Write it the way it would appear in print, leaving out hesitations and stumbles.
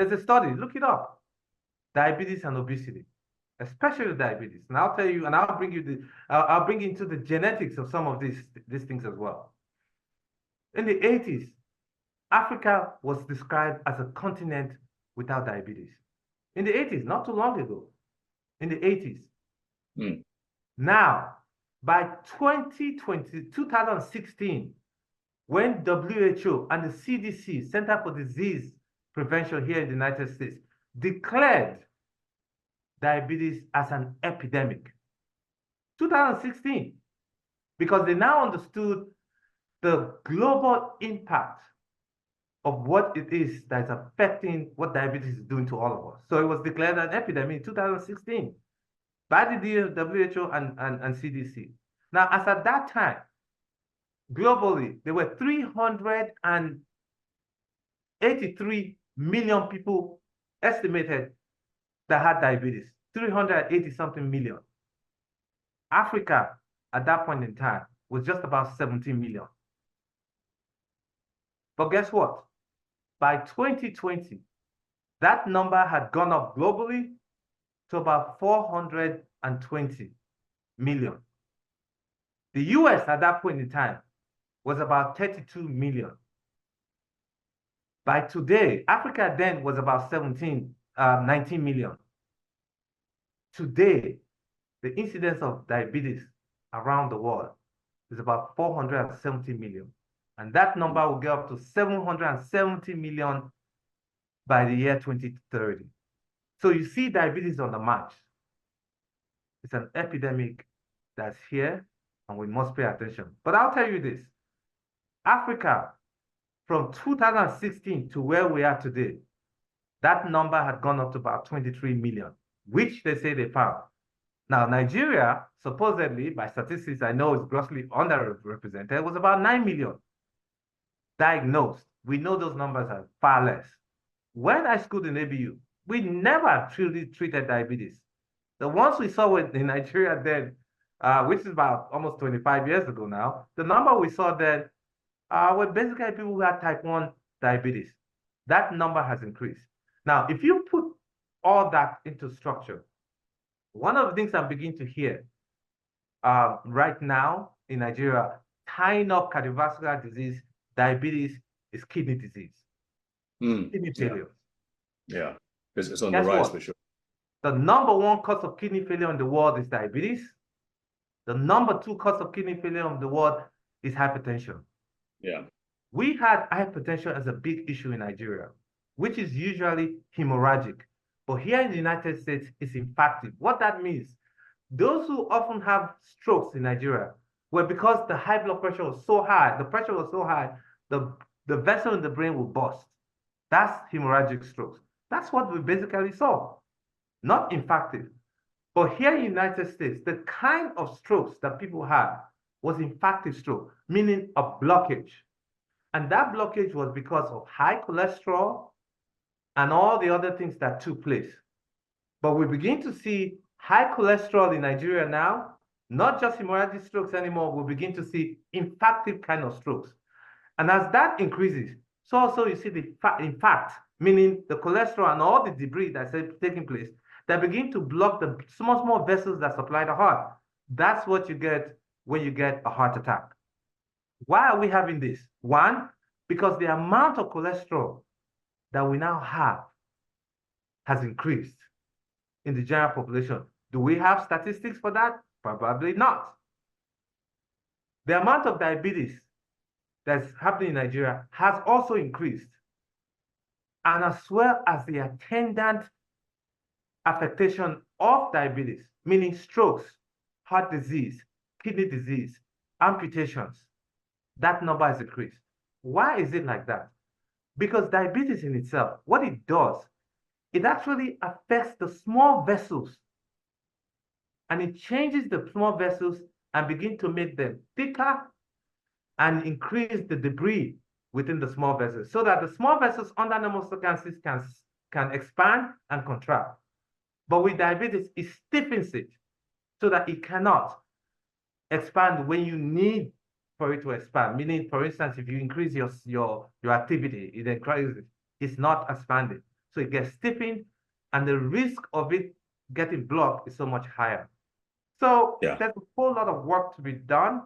There's a study, look it up. Diabetes and obesity, especially diabetes. And I'll tell you, and I'll bring you I'll bring into the genetics of some of these things as well. In the 80s, Africa was described as a continent without diabetes. In the 80s, not too long ago, in the 80s. Now, by 2016, when WHO and the CDC, Center for Disease Prevention here in the United States, declared diabetes as an epidemic. 2016, because they now understood the global impact of what it is that's affecting what diabetes is doing to all of us. So it was declared an epidemic in 2016 by the WHO and CDC. Now, as at that time, globally, there were 383 million people estimated that had diabetes, 380 something million. Africa, at that point in time, was just about 17 million. But guess what? By 2020, that number had gone up globally to about 420 million. The US at that point in time was about 32 million. By today, Africa then was about 19 million. Today, the incidence of diabetes around the world is about 470 million. And that number will get up to 770 million by the year 2030. So you see diabetes on the march. It's an epidemic that's here, and we must pay attention. But I'll tell you this, Africa, from 2016 to where we are today, that number had gone up to about 23 million, which they say they found. Now, Nigeria, supposedly, by statistics I know is grossly underrepresented, was about 9 million diagnosed. We know those numbers are far less. When I schooled in ABU, we never truly treated diabetes. The ones we saw in Nigeria then, which is about almost 25 years ago now, the number we saw then were basically people who had type 1 diabetes. That number has increased. Now, if you put all that into structure, one of the things I'm beginning to hear right now in Nigeria, tying up cardiovascular disease, diabetes, is kidney disease, kidney failure. Yeah, because it's on the rise for sure. The number 1 cause of kidney failure in the world is diabetes. The number 2 cause of kidney failure in the world is hypertension. Yeah. We had hypertension as a big issue in Nigeria, which is usually hemorrhagic. But here in the United States, it's infarctive. What that means, those who often have strokes in Nigeria were because the high blood pressure was so high, the pressure was so high, the vessel in the brain will burst. That's hemorrhagic strokes. That's what we basically saw, not infarctive. But here in the United States, the kind of strokes that people had was infarctive stroke, meaning a blockage. And that blockage was because of high cholesterol and all the other things that took place. But we begin to see high cholesterol in Nigeria now, not just hemorrhagic strokes anymore. We begin to see infarctive kind of strokes. And as that increases, so also you see the infarct, meaning the cholesterol and all the debris that's taking place, that begin to block the small vessels that supply the heart. That's what you get when you get a heart attack. Why are we having this? One, because the amount of cholesterol that we now have has increased in the general population. Do we have statistics for that? Probably not. The amount of diabetes that's happening in Nigeria has also increased, and as well as the attendant affectation of diabetes, meaning strokes, heart disease, kidney disease, amputations, that number has increased. Why is it like that? Because diabetes in itself, what it does, it actually affects the small vessels, and it changes the small vessels and begin to make them thicker and increase the debris within the small vessels, so that the small vessels under normal circumstances can expand and contract. But with diabetes, it stiffens it so that it cannot expand when you need for it to expand. Meaning, for instance, if you increase your activity, it increases, it's not expanding. so it gets stiffened, and the risk of it getting blocked is so much higher. So Yeah. there's a whole lot of work to be done.